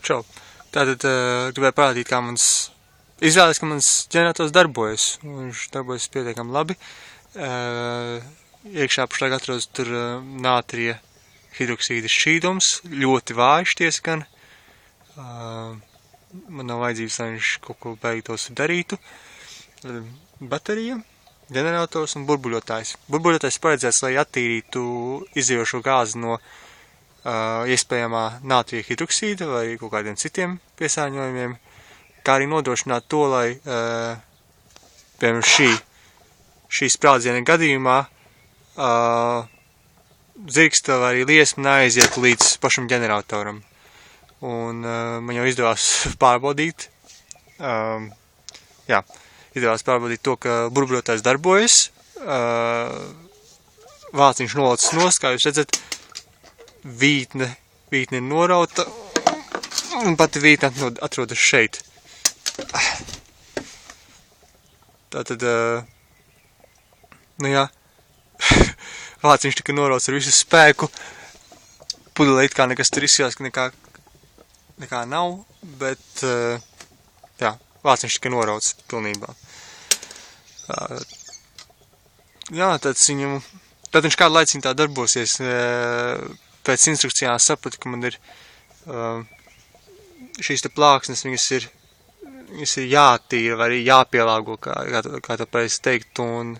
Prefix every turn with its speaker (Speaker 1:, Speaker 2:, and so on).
Speaker 1: Čau. Tātad gribēju parādīt, kā mans izrādās, ka mans ģenerators darbojas. Viņš darbojas pietiekami labi. Iekšā pašlaik atrodas tur nātrija hidroksīda šķīdums, ļoti vājš tiesa gan. Man nav vajadzības, lai viņš kaut ko beigtos darītu. Baterija, ģenerators un burbuļotājs. Burbuļotājs paredzēts, lai attīrītu izējošo gāzi no iespējamā nātrija hidroksīda vai kaut kādiem citiem piesārņojumiem, kā arī nodrošināt to, lai, piemēram, šī sprādziena gadījumā dzirksta vai arī liesma neaiziet līdz pašam ģeneratoram. Un man jau izdevās pārbaudīt, to, ka burbuļotājs darbojas, vāciņš nolicis nost, kā jūs redzat, vītne ir norauta, un pati vītne atrodas šeit. Tātad, vāciņš tika norauts ar visu spēku, pudelē it kā nekas tur izskatās, ka nekā nav, bet, vāciņš tika norauts pilnībā. Tad viņš kādu laiciņu tā darbosies, pēc instrukcijām sapratu, ka man ir šīs te plāksnes, viņas ir jātīra vai arī jāpielāgo, kā tāpēc teikt, un